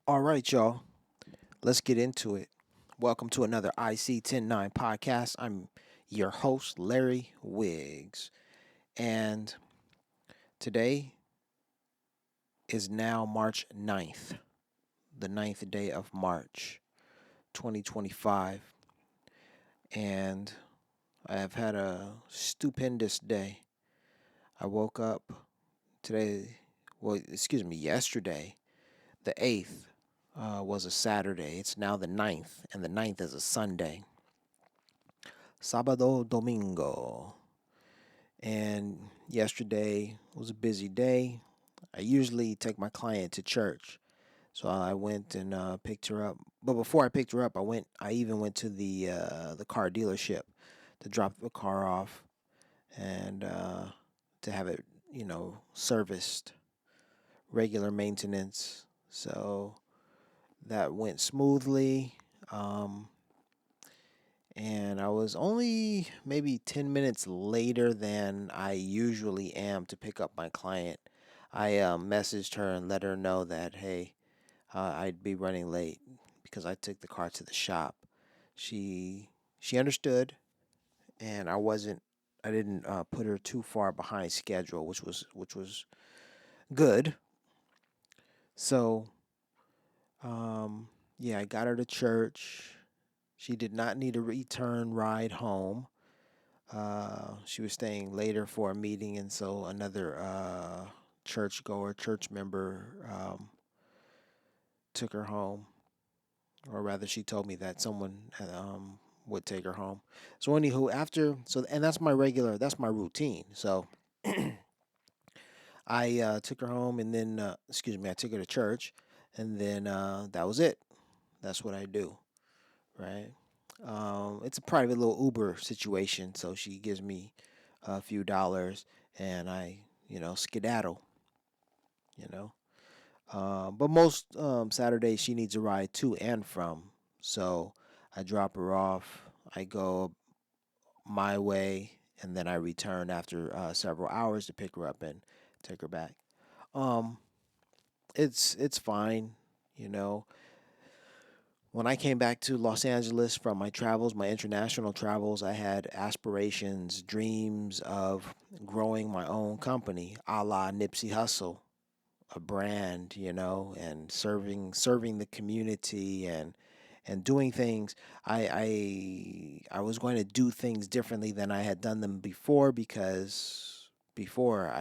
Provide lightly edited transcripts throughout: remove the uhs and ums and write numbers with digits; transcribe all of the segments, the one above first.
All right, y'all. Let's get into it. Welcome to another IC 109 podcast. I'm your host, Larry Wiggs. And today is now March 9th, the ninth day of March 2025. And I have had a stupendous day. I woke up today, yesterday, the 8th, was a Saturday. It's now the ninth, and the ninth is a Sunday. Sábado Domingo. And yesterday was a busy day. I usually take my client to church. So I went and picked her up. But before I picked her up, I even went to the car dealership to drop the car off and to have it, serviced, regular maintenance. So that went smoothly. Um, and I was only maybe 10 minutes later than I usually am to pick up my client. I messaged her and let her know that, hey, I'd be running late because I took the car to the shop. She understood, and I didn't put her too far behind schedule, which was good. So, yeah, I got her to church. She did not need a return ride home. She was staying later for a meeting, and so another church member, took her home, or rather, she told me that someone would take her home. So, anywho, and that's my routine. So, I took her home, and then, I took her to church, and then that was it. That's what I do, right? It's a private little Uber situation, so she gives me a few dollars, and I, skedaddle, you know. But most Saturdays she needs a ride to and from, so I drop her off. I go my way, and then I return after several hours to pick her up and take her back. Um, it's fine, you know. When I came back to Los Angeles from my travels, my international travels, I had aspirations, dreams of growing my own company, a la Nipsey Hussle, a brand, and serving the community and doing things. I was going to do things differently than I had done them before because before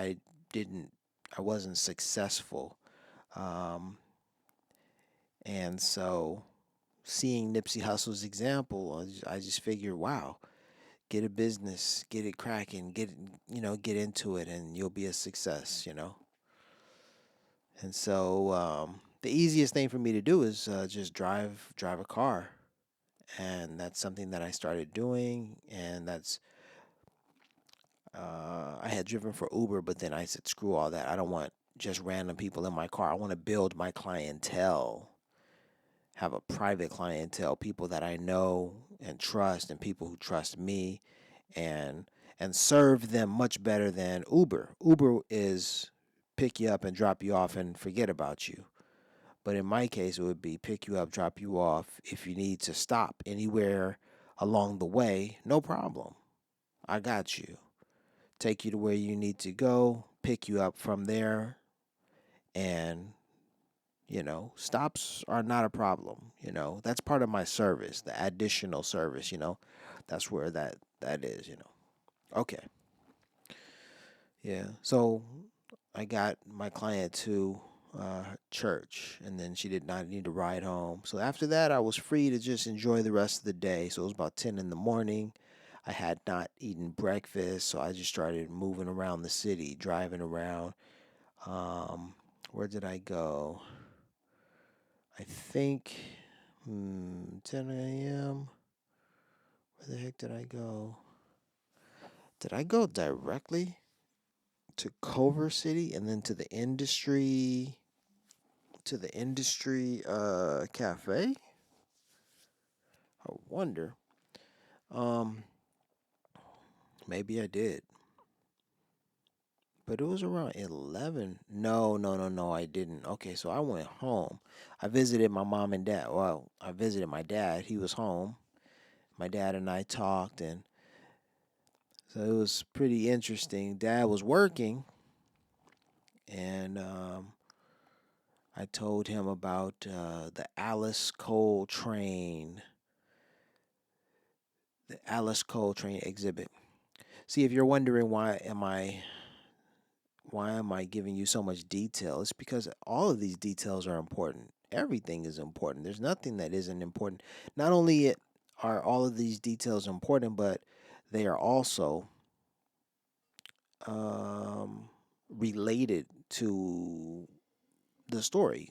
didn't I wasn't successful, um, and so seeing Nipsey Hussle's example, I just figured, wow, get a business, get it cracking, get into it, and you'll be a success, And so the easiest thing for me to do is just drive a car, and that's something that I started doing, and that's I had driven for Uber, but then I said, screw all that. I don't want just random people in my car. I want to build my clientele, have a private clientele, people that I know and trust, and people who trust me, and serve them much better than Uber. Uber is pick you up and drop you off and forget about you. But in my case, it would be pick you up, drop you off. If you need to stop anywhere along the way, no problem. I got you. Take you to where you need to go, pick you up from there, and stops are not a problem. That's part of my service, the additional service. That's where that is. Okay, yeah. So I got my client to church, and then she did not need to ride home. So after that, I was free to just enjoy the rest of the day. So it was about 10 in the morning. I had not eaten breakfast, so I just started moving around the city, driving around. Where did I go? I think 10 a.m. Where the heck did I go? Did I go directly to Culver City and then to the industry cafe? I wonder. Um, Maybe I did. but it was around 11. No, no, no, no, I didn't. Okay, so I went home. I visited my mom and dad. Well, I visited my dad. He was home. My dad and I talked, and so it was pretty interesting. Dad was working, and I told him about the Alice Coltrane exhibit. See, if you're wondering why am I giving you so much detail, it's because all of these details are important. Everything is important. There's nothing that isn't important. Not only are all of these details important, but they are also um, related to the story.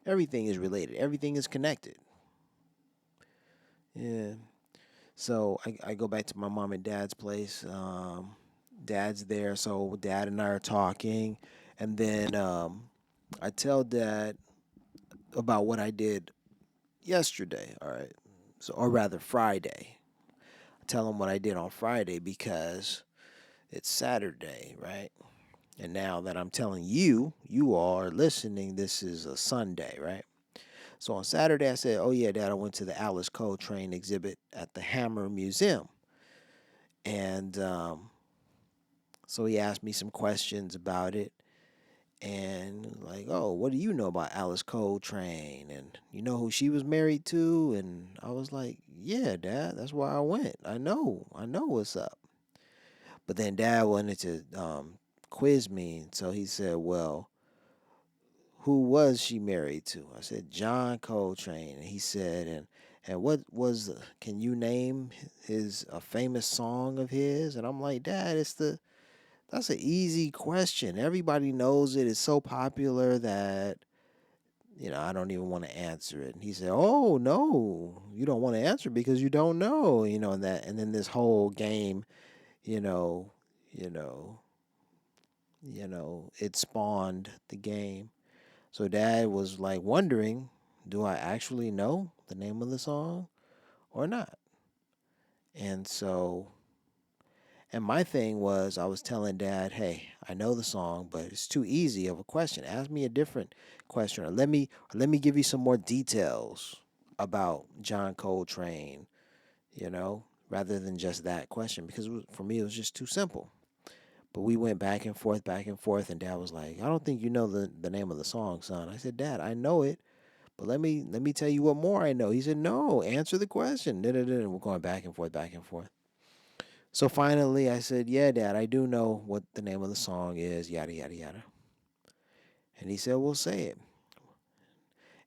Everything is related. Everything is connected. Yeah. So I go back to my mom and dad's place. Dad's there, so dad and I are talking, and then I tell dad about what I did yesterday. All right, so or rather Friday. I tell him what I did on Friday because it's Saturday, right? And now that I'm telling you, you all are listening. This is a Sunday, right? So on Saturday, I said, "Oh yeah, Dad, I went to the Alice Coltrane exhibit at the Hammer Museum," and so he asked me some questions about it, and like, "Oh, what do you know about Alice Coltrane? And you know who she was married to?" And I was like, "Yeah, Dad, that's why I went. I know what's up." But then Dad wanted to quiz me, and so he said, "Well, who was she married to?" I said, "John Coltrane." And he said, "And what was can you name his a famous song of his?" And I'm like, "Dad, that's an easy question. Everybody knows it. It's so popular that I don't even want to answer it." And he said, "Oh no, you don't want to answer because you don't know." And then this whole game, you know, you know, it spawned the game. So Dad was like wondering, do I actually know the name of the song or not? And so, and my thing was, I was telling Dad, "Hey, I know the song, but it's too easy of a question. Ask me a different question, or let me give you some more details about John Coltrane, rather than just that question, because for me it was just too simple." But we went back and forth, and Dad was like, "I don't think you know the name of the song, son." I said, "Dad, I know it. But let me tell you what more I know." He said, "No, answer the question." Da-da-da. And we're going back and forth, back and forth. So finally, I said, "Yeah, Dad, I do know what the name of the song is. Yada yada yada." And he said, "We'll say it."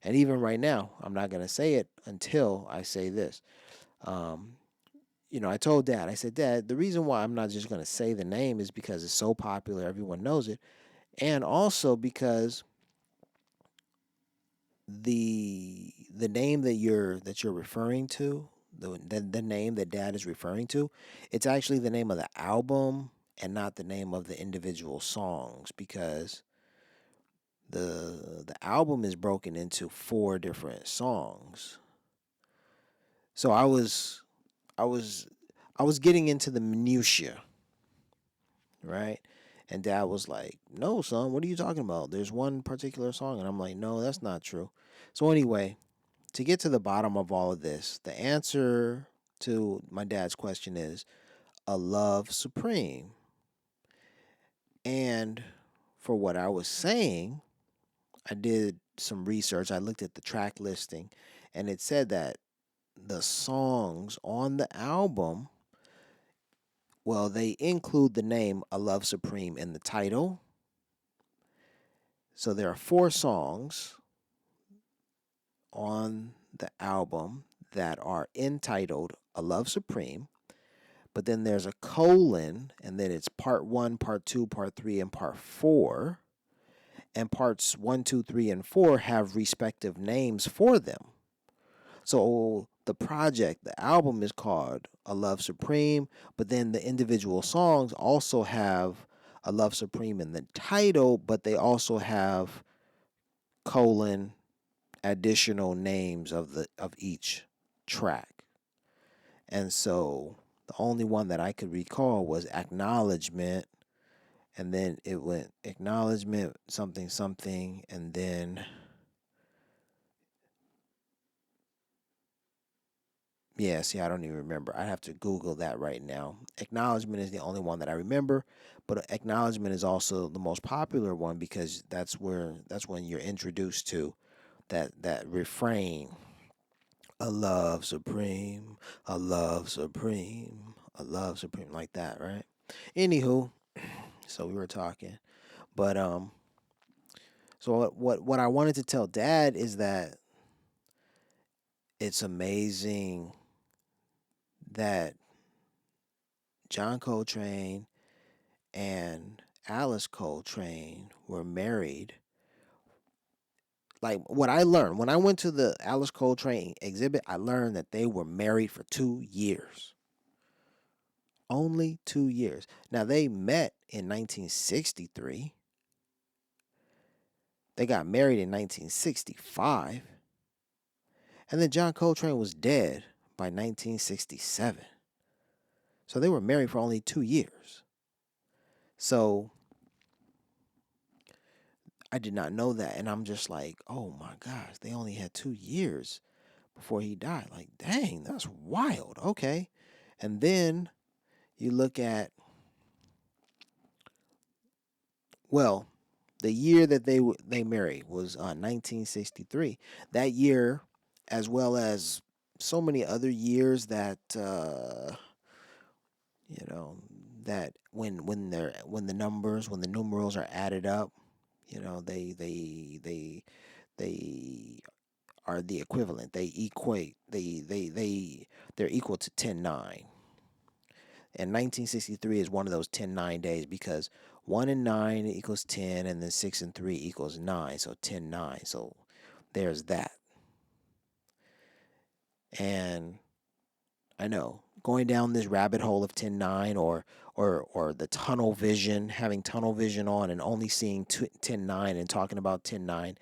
And even right now, I'm not gonna say it until I say this. Um, I told Dad, I said, "Dad, the reason why I'm not just gonna say the name is because it's so popular, everyone knows it, and also because the name that you're referring to, the name that Dad is referring to, it's actually the name of the album and not the name of the individual songs, because the album is broken into four different songs. So I was I was getting into the minutia, right? And Dad was like, "No, son, what are you talking about? There's one particular song." And I'm like, "No, that's not true." So anyway, to get to the bottom of all of this, the answer to my dad's question is A Love Supreme. And for what I was saying, I did some research. I looked at the track listing, and it said that the songs on the album, well, they include the name A Love Supreme in the title. So there are four songs on the album that are entitled A Love Supreme. But then there's a colon, and then it's part one, part two, part three, and part four. And parts one, two, three, and four have respective names for them. So the album is called A Love Supreme, but then the individual songs also have A Love Supreme in the title, but they also have colon additional names of each track. And so the only one that I could recall was Acknowledgement, and then it went acknowledgement, something, something, and then, yeah, see, I don't even remember. I have to Google that right now. Acknowledgement is the only one that I remember, but acknowledgement is also the most popular one because that's when you're introduced to that refrain, a love supreme, a love supreme, a love supreme, like that, right? Anywho, so we were talking, but so what I wanted to tell Dad is that it's amazing that John Coltrane and Alice Coltrane were married. Like what I learned when I went to the Alice Coltrane exhibit, I learned that they were married for 2 years. Only 2 years. Now they met in 1963. They got married in 1965. And then John Coltrane was dead by 1967. So they were married for only 2 years. So I did not know that. And I'm just like, oh my gosh, they only had 2 years before he died. Like, dang, that's wild. Okay. And then you look at, well, the year that they married was 1963. That year, as well as so many other years that you know that when the numerals are added up, they are the equivalent. They equate. They're equal to 10-9. And 1963 is one of those 10-9 days because 1 and 9 equals 10, and then 6 and 3 equals 9. So 10-9. So there's that. And I know going down this rabbit hole of 10-9, or the tunnel vision, having tunnel vision on and only seeing 10-9 and talking about 10-9,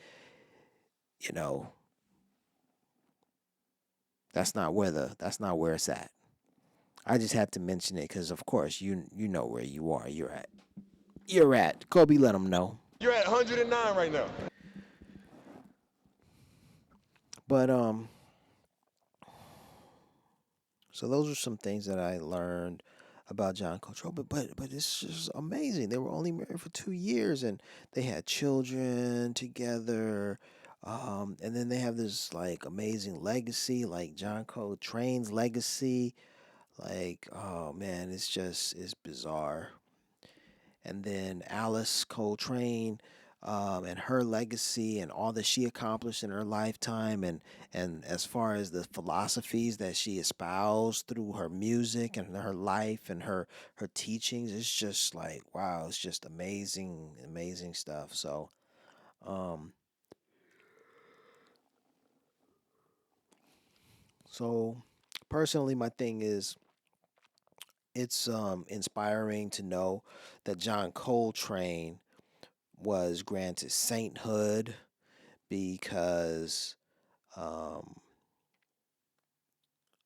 you know, that's not where it's at. I just had to mention it because, of course, you know where you are. You're at Kobe. Let them know. You're at 109 right now. But so those are some things that I learned about John Coltrane. But it's just amazing. They were only married for 2 years, and they had children together. And then they have this like amazing legacy, like John Coltrane's legacy. Like, oh man, it's bizarre. And then Alice Coltrane, and her legacy and all that she accomplished in her lifetime, and as far as the philosophies that she espoused through her music and her life and her teachings, it's just like wow, it's just amazing, amazing stuff. Um, so personally, my thing is it's inspiring to know that John Coltrane was granted sainthood because, um,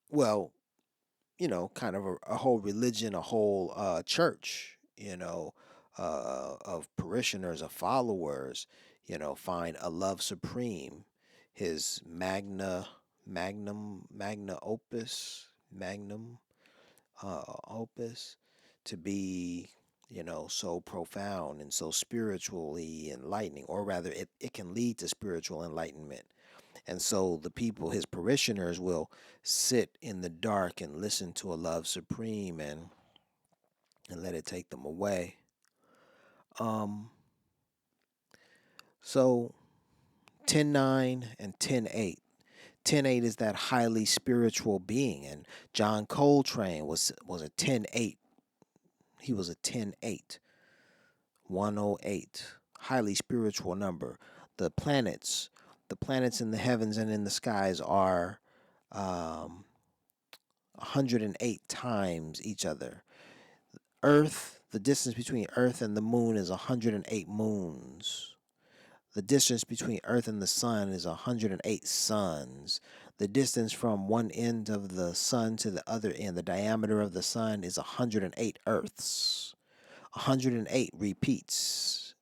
well, kind of a whole religion, a whole church, of parishioners, of followers, find a love supreme, his magna opus, magnum opus, to be, so profound and so spiritually enlightening, or rather, it can lead to spiritual enlightenment. And so the people, his parishioners, will sit in the dark and listen to a love supreme, and let it take them away. Um, so 10-9 and 10-8. 10-8 is that highly spiritual being, and John Coltrane was a 10-8. He was a 10-8, 108, highly spiritual number. The planets, the planets in the heavens and in the skies are um, 108 times each other. Earth, the distance between Earth and the moon is 108 moons. The distance between Earth and the sun is 108 suns. The distance from one end of the sun to the other end, the diameter of the sun, is 108 Earths. 108 repeats,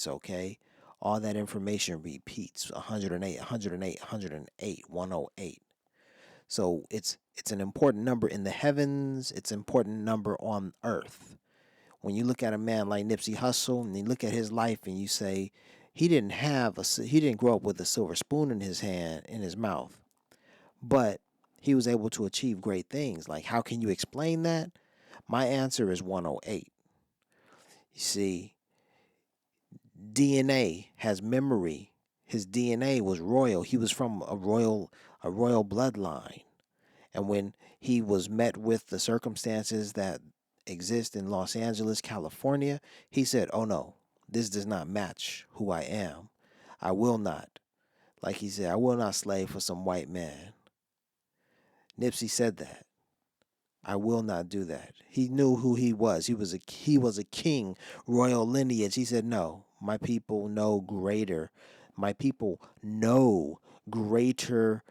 okay? All that information repeats. 108, 108, 108, 108. So it's an important number in the heavens, it's an important number on earth. When you look at a man like Nipsey Hussle and you look at his life and you say he didn't grow up with a silver spoon in his hand in his mouth, but he was able to achieve great things. Like how can you explain that? My answer is 108. You see, DNA has memory. His DNA was royal. He was from a royal bloodline. And when he was met with the circumstances that exist in Los Angeles, California, he said, "Oh no, this does not match who I am. I will not." Like he said, "I will not slave for some white man." Nipsey said that. I will not do that. He knew who he was. He was a king, royal lineage. He said, "No, my people know greater. My people know greater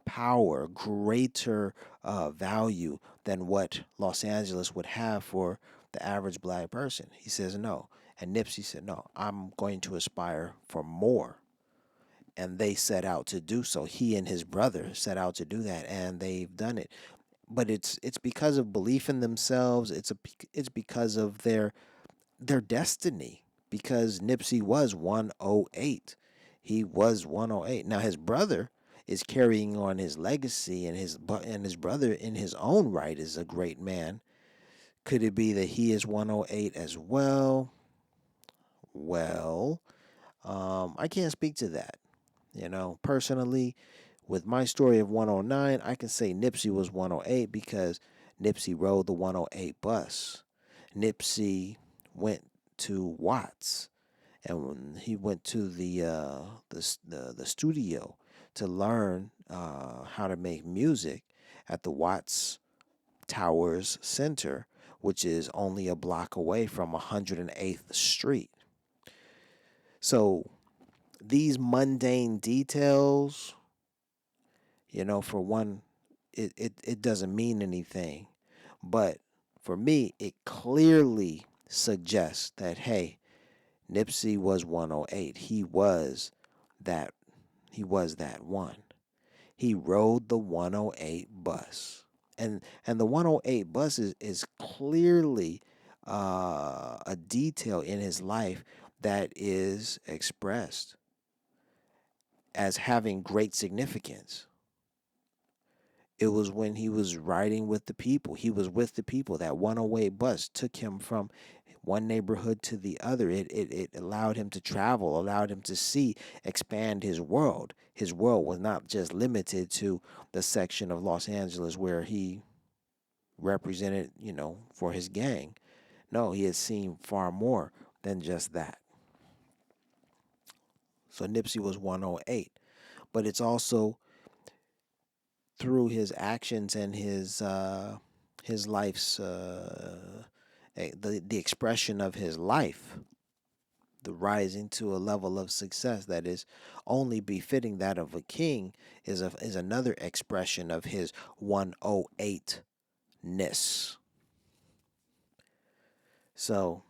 power, greater value than what Los Angeles would have for the average black person." He says, "No." And Nipsey said, "No, I'm going to aspire for more." And they set out to do so. He and his brother set out to do that, and they've done it. But it's because of belief in themselves. It's because of their destiny. Because Nipsey was 108. He was 108. Now his brother is carrying on his legacy, and his brother in his own right is a great man. Could it be that he is 108 as well? Well, I can't speak to that. Personally, with my story of 109, I can say Nipsey was 108 because Nipsey rode the 108 bus. Nipsey went to Watts, and when he went to the studio to learn how to make music at the Watts Towers Center, which is only a block away from 108th Street. So these mundane details, for one, it doesn't mean anything. But for me, it clearly suggests that, hey, Nipsey was 108. That he was that one. He rode the 108 bus. And the 108 bus is clearly a detail in his life that is expressed as having great significance. It was when he was riding with the people. He was with the people. That 108 bus took him from one neighborhood to the other. It allowed him to travel, allowed him to see, expand his world. His world was not just limited to the section of Los Angeles where he represented, for his gang. No, he had seen far more than just that. So Nipsey was 108. But it's also through his actions and his life's the expression of his life, the rising to a level of success that is only befitting that of a king is another expression of his 108ness. So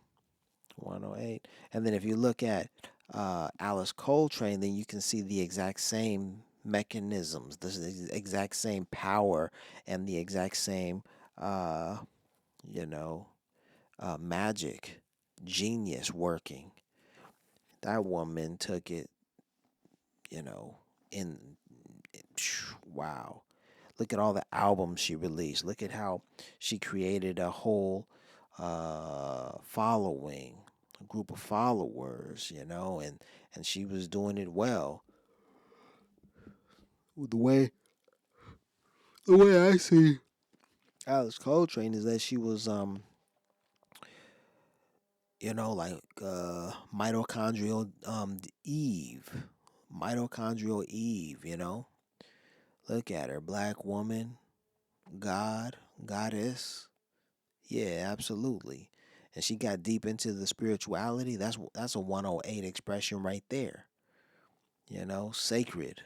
108, and then if you look at Alice Coltrane, then you can see the exact same mechanisms, the exact same power, and the exact same uh, you know, magic, genius working. That woman took it, you know, in wow. Look at all the albums she released. Look at how she created a whole following, a group of followers, and she was doing it well. The way I see Alice Coltrane is that she was like mitochondrial Eve. Mitochondrial Eve. Look at her, black woman, God, goddess. Yeah, absolutely. And she got deep into the spirituality. That's a 108 expression right there. Sacred,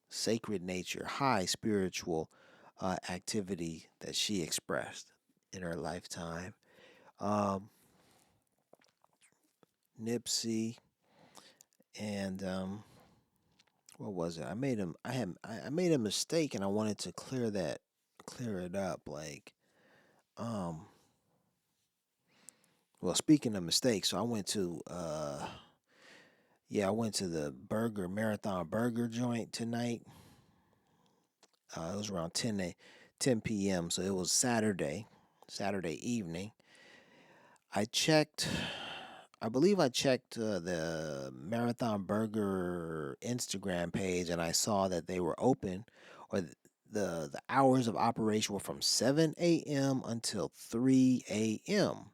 sacred nature, high spiritual activity that she expressed in her lifetime. Um, Nipsey, and what was it? I made a mistake, and I wanted to clear it up. Um, well, speaking of mistakes, so I went to the burger marathon burger joint tonight. It was around 10 p.m. So it was Saturday evening. I checked. I believe I checked the Marathon Burger Instagram page, and I saw that they were open, or the hours of operation were from 7 a.m. until 3 a.m.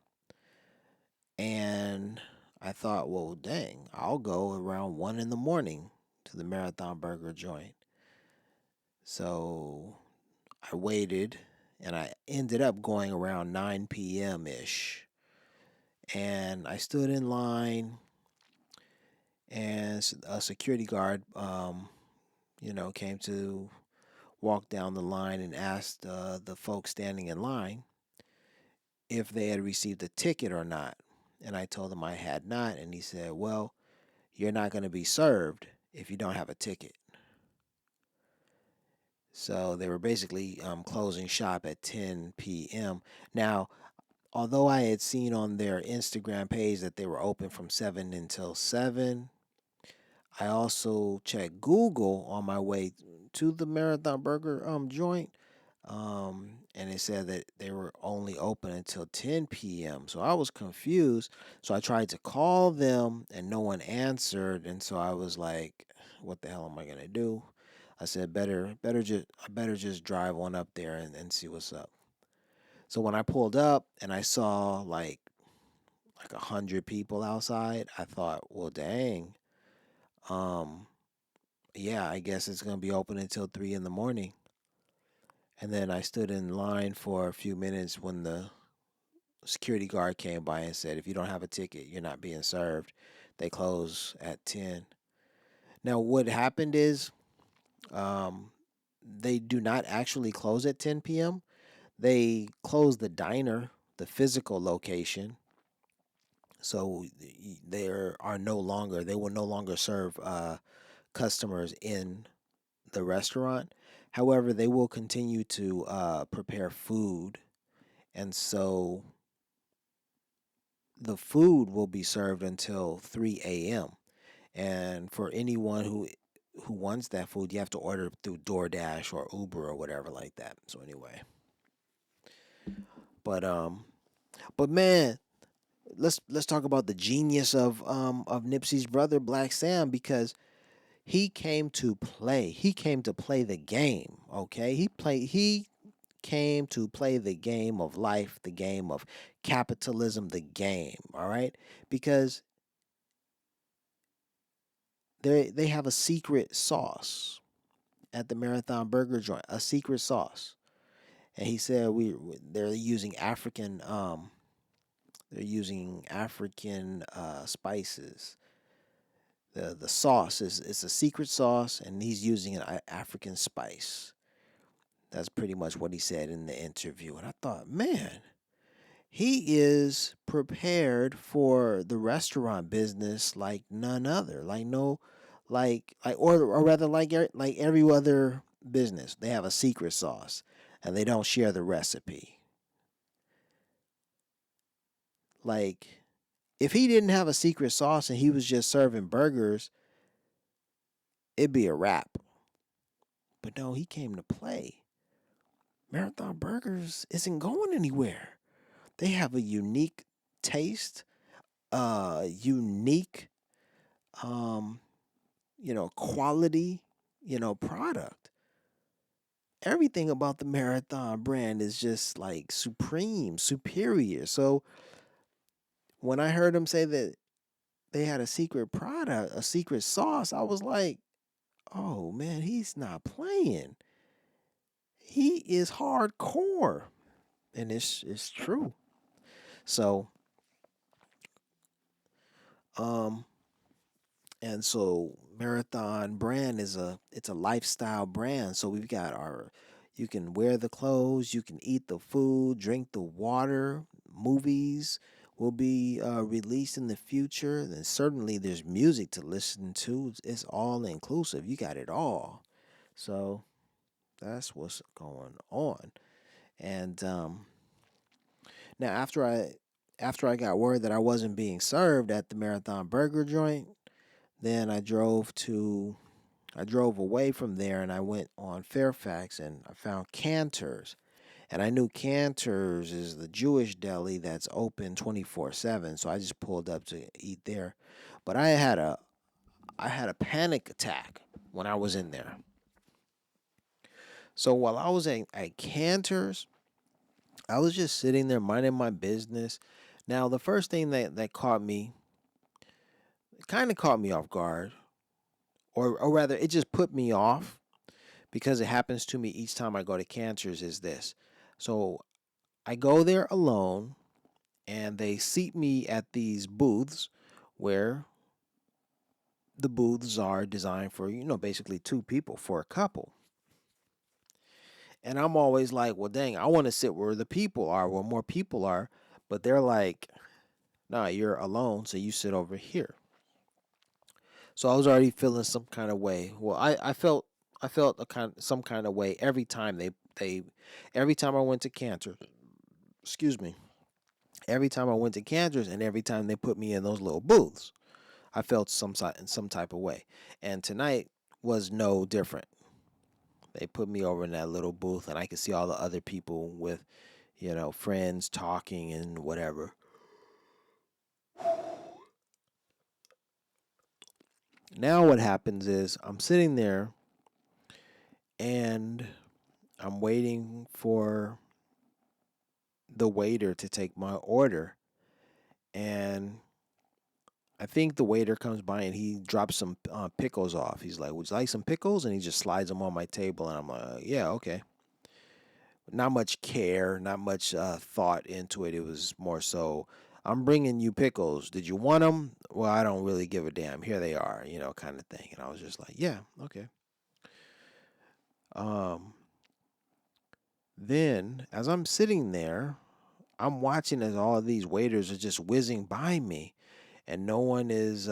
And I thought, well, dang, I'll go around 1 in the morning to the Marathon Burger joint. So I waited, and I ended up going around 9 p.m. ish. And I stood in line, and a security guard, came to walk down the line and asked the folks standing in line if they had received a ticket or not. And I told him I had not, and he said, "Well, you're not going to be served if you don't have a ticket." So they were basically closing shop at 10 p.m. Now, although I had seen on their Instagram page that they were open from 7 until 7, I also checked Google on my way to the Marathon Burger joint, and it said that they were only open until 10 p.m. So I was confused. So I tried to call them, and no one answered. And so I was like, "What the hell am I gonna do?" I said, I better just drive on up there and see what's up." So when I pulled up and I saw like 100 people outside, I thought, "Well, dang, um, yeah, I guess it's gonna be open until 3 in the morning." And then I stood in line for a few minutes when the security guard came by and said, "If you don't have a ticket, you're not being served. They close at 10." Now, what happened is um, they do not actually close at 10 p.m. They close the diner, the physical location. So they will no longer serve customers in the restaurant. However, they will continue to prepare food. And so the food will be served until 3 a.m. And for anyone who wants that food, you have to order through DoorDash or Uber or whatever like that. So anyway, but man, let's talk about the genius of Nipsey's brother Black Sam, because he came to play. He came to play the game. Okay, he came to play the game of life, the game of capitalism, the game. All right, because they have a secret sauce at the Marathon Burger joint, a secret sauce. And he said they're using African spices. The sauce is it's a secret sauce, and he's using an African spice. That's pretty much what he said in the interview. And I thought, man, he is prepared for the restaurant business like none other. Like no, or rather like every other business, they have a secret sauce, and they don't share the recipe. Like if he didn't have a secret sauce and he was just serving burgers, it'd be a wrap. But no, he came to play. Marathon Burgers isn't going anywhere. They have a unique taste, unique um, quality, product. Everything about the Marathon brand is just like supreme, superior. So when I heard him say that they had a secret product, a secret sauce, I was like, oh man, he's not playing. He is hardcore. And it's true. So, um, and so Marathon brand it's a lifestyle brand. So we've got our you can wear the clothes, you can eat the food, drink the water, movies. will be released in the future. Then certainly there's music to listen to. It's all inclusive. You got it all. So that's what's going on. And now after I got word that I wasn't being served at the Marathon Burger joint, then I drove away from there and I went on Fairfax and I found Cantor's. And I knew Cantor's is the Jewish deli that's open 24/7, so I just pulled up to eat there. But I had a panic attack when I was in there. So while I was at Cantor's, I was just sitting there minding my business. Now, the first thing that caught me, kind of caught me off guard, or rather, it just put me off because it happens to me each time I go to Cantor's, is this. So I go there alone and they seat me at these booths where the booths are designed for, basically two people for a couple. And I'm always like, well, dang, I want to sit where the people are, where more people are. But they're like, nah, you're alone, so you sit over here. So I was already feeling some kind of way. Well, I felt some kind of way every time they every time I went to Cantor. Excuse me. Every time I went to Cantor's and every time they put me in those little booths, I felt some type of way. And tonight was no different. They put me over in that little booth and I could see all the other people with, friends talking and whatever. Now what happens is I'm sitting there and I'm waiting for the waiter to take my order. And I think the waiter comes by and he drops some pickles off. He's like, "Would you like some pickles?" And he just slides them on my table. And I'm like, "Yeah, okay." Not much care, not much thought into it. It was more so, I'm bringing you pickles. Did you want them? Well, I don't really give a damn. Here they are, kind of thing. And I was just like, yeah, okay. Um, then, as I'm sitting there, I'm watching as all of these waiters are just whizzing by me, and no one's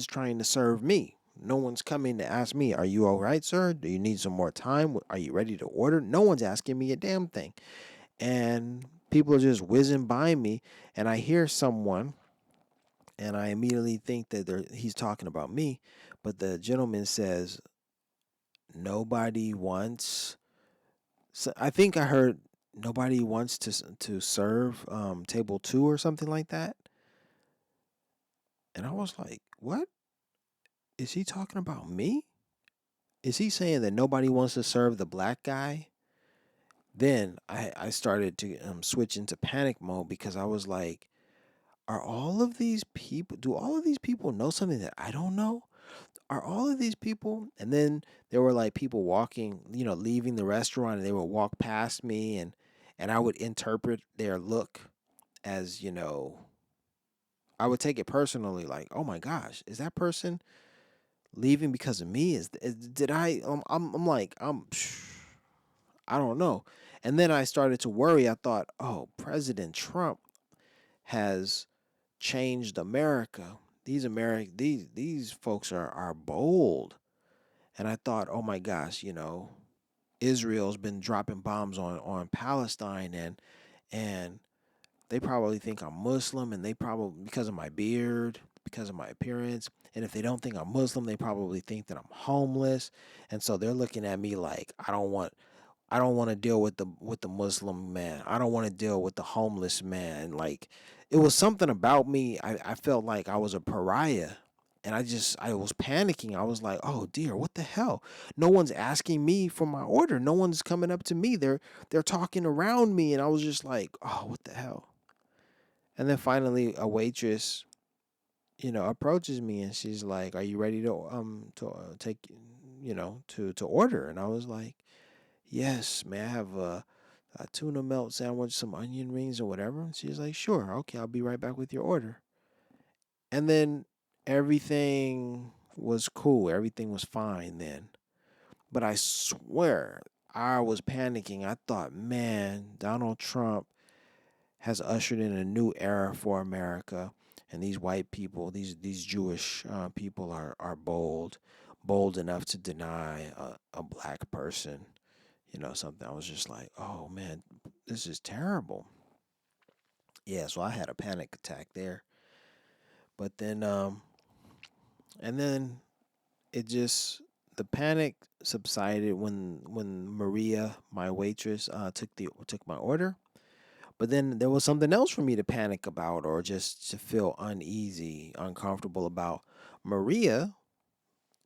trying to serve me. No one's coming to ask me, "Are you all right, sir? Do you need some more time? Are you ready to order?" No one's asking me a damn thing. And people are just whizzing by me, and I hear someone, and I immediately think that he's talking about me, but the gentleman says nobody wants. So I think I heard nobody wants to serve table two or something like that, and I was like, what is he talking about me? Is he saying that nobody wants to serve the black guy? Then I started to switch into panic mode because I was like, do all of these people know something that I don't know? Are all of these people? And then there were like people walking, leaving the restaurant and they would walk past me and I would interpret their look as, I would take it personally like, "Oh my gosh, is that person leaving because of me? Did I I'm like, I don't know." And then I started to worry. I thought, "Oh, President Trump has changed America. These folks are bold." And I thought, "Oh my gosh, Israel's been dropping bombs on Palestine and they probably think I'm Muslim and they probably because of my beard, because of my appearance, and if they don't think I'm Muslim, they probably think that I'm homeless. And so they're looking at me like I don't want to deal with the Muslim man. I don't want to deal with the homeless man. Like it was something about me. I felt like I was a pariah. And I was panicking. I was like, "Oh dear, what the hell? No one's asking me for my order. No one's coming up to me. They're talking around me." And I was just like, "Oh, what the hell?" And then finally a waitress, approaches me and she's like, "Are you ready to take to order?" And I was like, "Yes, may I have a tuna melt sandwich, some onion rings, or whatever?" And she's like, "Sure, okay, I'll be right back with your order." And then everything was cool. Everything was fine then. But I swear, I was panicking. I thought, man, Donald Trump has ushered in a new era for America. And these white people, these Jewish people are bold enough to deny a black person, something. I was just like, oh man, this is terrible. Yeah, so I had a panic attack there. But then, and then it just the panic subsided when Maria, my waitress, took my order. But then there was something else for me to panic about or just to feel uneasy, uncomfortable about. Maria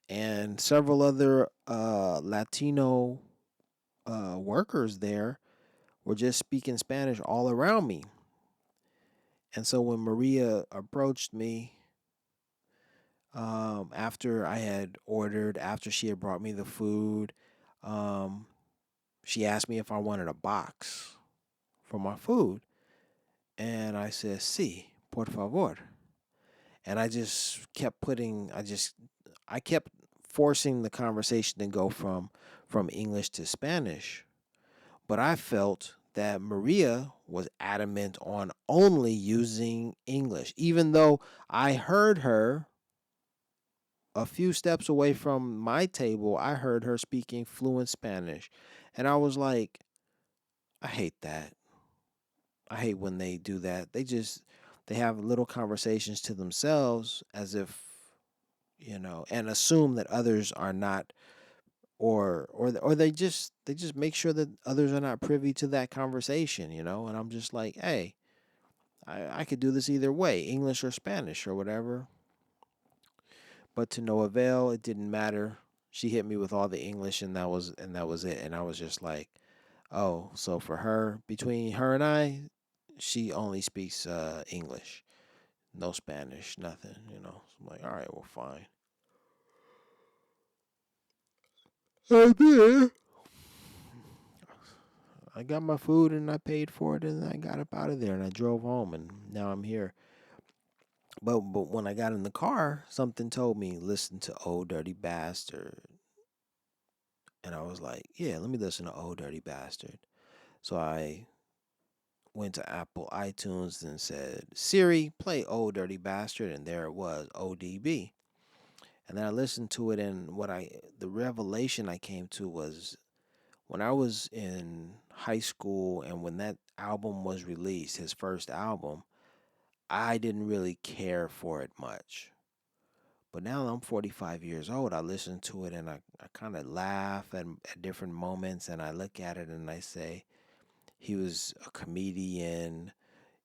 and several other Latino workers there were just speaking Spanish all around me. And so when Maria approached me, after I had ordered, after she had brought me the food, um, she asked me if I wanted a box for my food. And I said, sí, por favor. And I kept forcing the conversation to go from English to Spanish. But I felt that Maria was adamant on only using English, even though I heard her a few steps away from my table. I heard her speaking fluent Spanish. And I was like, I hate that. I hate when they do that. They have little conversations to themselves as if, and assume that others are not, or they just make sure that others are not privy to that conversation. And I'm just like, hey, I could do this either way, English or Spanish or whatever. But to no avail, it didn't matter. She hit me with all the English, and that was it. And I was just like, oh, so for her, between her and I, she only speaks English, no Spanish, nothing. So I'm like, all right, well, fine. I did. I got my food and I paid for it and I got up out of there and I drove home and now I'm here. But when I got in the car, something told me listen to "Oh Dirty Bastard," and I was like, yeah, let me listen to "Oh Dirty Bastard." So I went to Apple iTunes and said, Siri, play "Oh Dirty Bastard," and there it was, ODB. And then I listened to it, and the revelation I came to was when I was in high school and when that album was released, his first album, I didn't really care for it much. But now that I'm 45 years old, I listen to it and I kind of laugh at different moments and I look at it and I say, he was a comedian.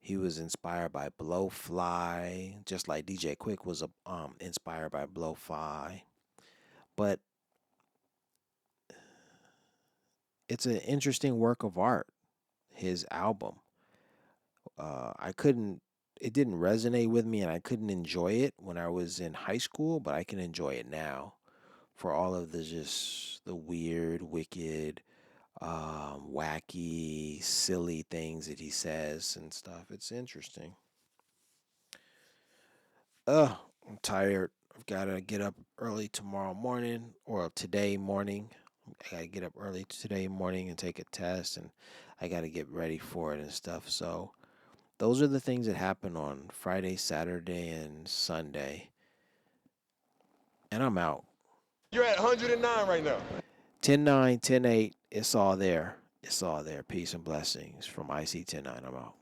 He was inspired by Blowfly, just like DJ Quick was inspired by Blowfly. But it's an interesting work of art, his album. I couldn't, it didn't resonate with me and I couldn't enjoy it when I was in high school, but I can enjoy it now for all of the weird, wicked, wacky, silly things that he says and stuff. It's interesting. I'm tired. I've got to get up early tomorrow morning or today morning. I got to get up early today morning and take a test and I got to get ready for it and stuff. So, those are the things that happen on Friday, Saturday, and Sunday. And I'm out. You're at 109 right now. 10-9, 10-8. It's all there. It's all there. Peace and blessings from IC 10-9. I'm out.